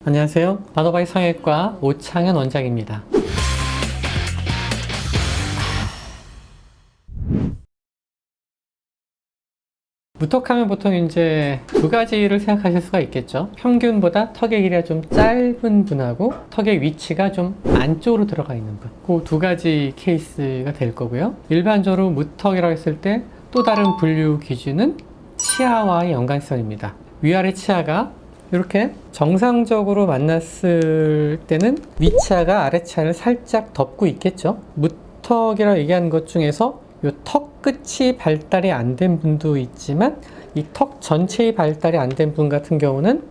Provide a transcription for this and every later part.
안녕하세요. 바더바이 성형외과 오창현 원장입니다. 무턱하면 보통 이제 두 가지를 생각하실 수가 있겠죠. 평균보다 턱의 길이가 좀 짧은 분하고 턱의 위치가 좀 안쪽으로 들어가 있는 분. 그 두 가지 케이스가 될 거고요. 일반적으로 무턱이라고 했을 때 또 다른 분류 기준은 치아와의 연관성입니다. 위아래 치아가 이렇게 정상적으로 만났을 때는 위치아가 아래 치아를 살짝 덮고 있겠죠. 무턱이라고 얘기하는 것 중에서 이 턱 끝이 발달이 안 된 분도 있지만 이 턱 전체의 발달이 안 된 분 같은 경우는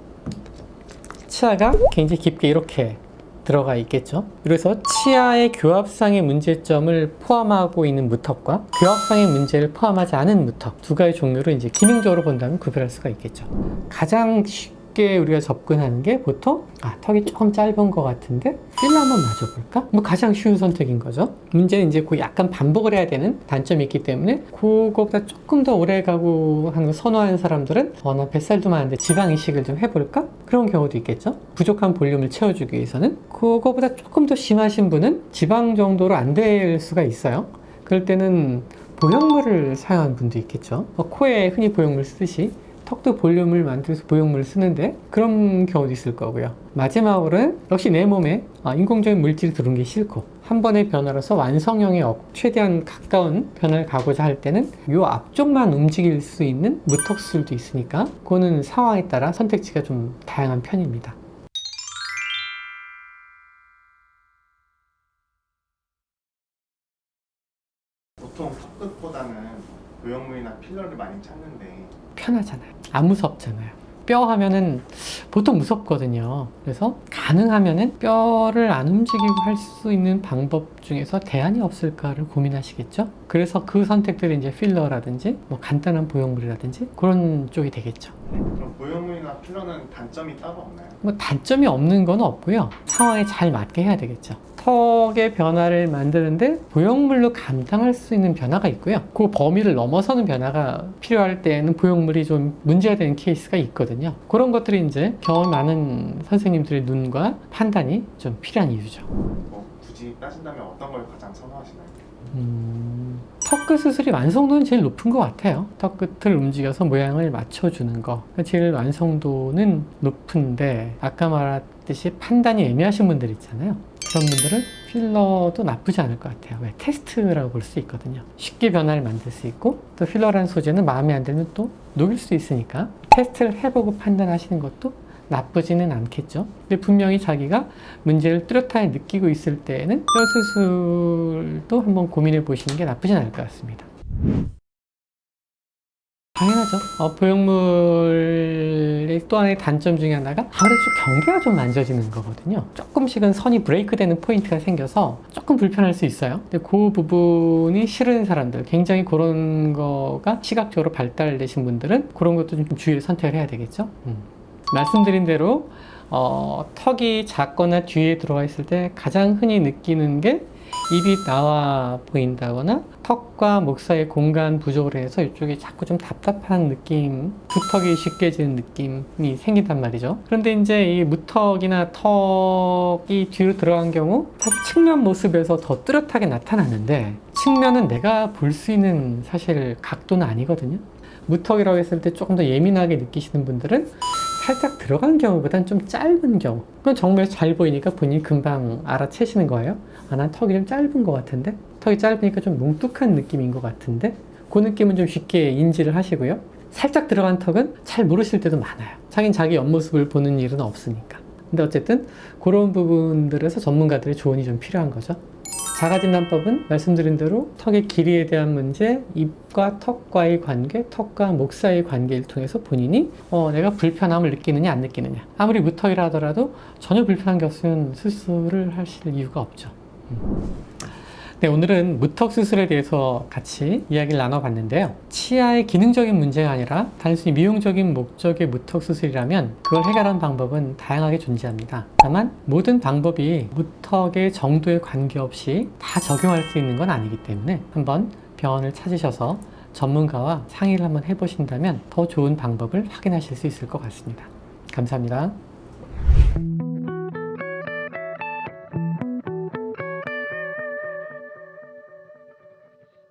치아가 굉장히 깊게 이렇게 들어가 있겠죠. 그래서 치아의 교합상의 문제점을 포함하고 있는 무턱과 교합상의 문제를 포함하지 않은 무턱, 두 가지 종류를 이제 기능적으로 본다면 구별할 수가 있겠죠. 가장 쉽게 우리가 접근하는 게 보통 턱이 조금 짧은 것 같은데 필러 한번 맞아볼까? 뭐 가장 쉬운 선택인 거죠. 문제는 이제 그 약간 반복을 해야 되는 단점이 있기 때문에 그거보다 조금 더 오래 가고 하는 거 선호하는 사람들은 나 뱃살도 많은데 지방 이식을 좀 해볼까? 그런 경우도 있겠죠. 부족한 볼륨을 채워주기 위해서는. 그거보다 조금 더 심하신 분은 지방 정도로 안 될 수가 있어요. 그럴 때는 보형물을 사용하는 분도 있겠죠. 코에 흔히 보형물 쓰듯이 턱도 볼륨을 만들어서 보형물을 쓰는데 그런 경우도 있을 거고요. 마지막으로는 역시 내 몸에 인공적인 물질이 들어온 게 싫고 한 번의 변화로서 완성형에 최대한 가까운 변화를 가고자 할 때는 이 앞쪽만 움직일 수 있는 무턱수술도 있으니까 그거는 상황에 따라 선택지가 좀 다양한 편입니다. 보통 턱끝보다는 보형물이나 필러를 많이 찾는데 편하잖아요. 안 무섭잖아요. 뼈 하면은 보통 무섭거든요. 그래서 가능하면은 뼈를 안 움직이고 할 수 있는 방법 중에서 대안이 없을까를 고민하시겠죠. 그래서 그 선택들이 이제 필러라든지 뭐 간단한 보형물이라든지 그런 쪽이 되겠죠. 그럼 보형물이나 필러는 단점이 따로 없나요? 뭐 단점이 없는 건 없고요. 상황에 잘 맞게 해야 되겠죠. 턱의 변화를 만드는데 보형물로 감당할 수 있는 변화가 있고요. 그 범위를 넘어서는 변화가 필요할 때는 보형물이 좀 문제가 되는 케이스가 있거든요. 그런 것들이 이제 경험 많은 선생님들의 눈과 판단이 좀 필요한 이유죠. 뭐 굳이 따진다면 어떤 걸 가장 선호하시나요? 턱끝 수술이 완성도는 제일 높은 것 같아요. 턱끝을 움직여서 모양을 맞춰주는 거 제일 완성도는 높은데 아까 말했듯이 판단이 애매하신 분들 있잖아요. 그런 분들은 필러도 나쁘지 않을 것 같아요. 왜? 테스트라고 볼 수 있거든요. 쉽게 변화를 만들 수 있고 또 필러라는 소재는 마음에 안 들면 또 녹일 수 있으니까 테스트를 해보고 판단하시는 것도 나쁘지는 않겠죠. 근데 분명히 자기가 문제를 뚜렷하게 느끼고 있을 때에는 뼈 수술도 한번 고민해 보시는 게 나쁘진 않을 것 같습니다. 당연하죠. 보형물의 또 하나의 단점 중에 하나가 아무래도 경계가 좀 만져지는 거거든요. 조금씩은 선이 브레이크 되는 포인트가 생겨서 조금 불편할 수 있어요. 근데 그 부분이 싫은 사람들, 굉장히 그런 거가 시각적으로 발달되신 분들은 그런 것도 좀 주의를 선택을 해야 되겠죠. 말씀드린 대로 턱이 작거나 뒤에 들어가 있을 때 가장 흔히 느끼는 게 입이 나와 보인다거나 턱과 목 사이의 공간 부족을 해서 이쪽이 자꾸 좀 답답한 느낌, 두턱이 쉽게 지는 느낌이 생긴단 말이죠. 그런데 이제 이 무턱이나 턱이 뒤로 들어간 경우 사실 측면 모습에서 더 뚜렷하게 나타나는데 측면은 내가 볼 수 있는 사실 각도는 아니거든요. 무턱이라고 했을 때 조금 더 예민하게 느끼시는 분들은 살짝 들어간 경우보다는 좀 짧은 경우, 그건 정말 잘 보이니까 본인이 금방 알아채시는 거예요. 난 턱이 좀 짧은 것 같은데, 턱이 짧으니까 좀 뭉툭한 느낌인 것 같은데, 그 느낌은 좀 쉽게 인지를 하시고요. 살짝 들어간 턱은 잘 모르실 때도 많아요. 자기는 자기 옆모습을 보는 일은 없으니까. 근데 어쨌든 그런 부분들에서 전문가들의 조언이 좀 필요한 거죠. 자가진단법은 말씀드린 대로 턱의 길이에 대한 문제, 입과 턱과의 관계, 턱과 목 사이의 관계를 통해서 본인이 내가 불편함을 느끼느냐 안 느끼느냐. 아무리 무턱이라 하더라도 전혀 불편한 게 없으면 수술을 하실 이유가 없죠. 네, 오늘은 무턱 수술에 대해서 같이 이야기를 나눠봤는데요. 치아의 기능적인 문제가 아니라 단순히 미용적인 목적의 무턱 수술이라면 그걸 해결하는 방법은 다양하게 존재합니다. 다만 모든 방법이 무턱의 정도에 관계없이 다 적용할 수 있는 건 아니기 때문에 한번 병원을 찾으셔서 전문가와 상의를 한번 해보신다면 더 좋은 방법을 확인하실 수 있을 것 같습니다. 감사합니다.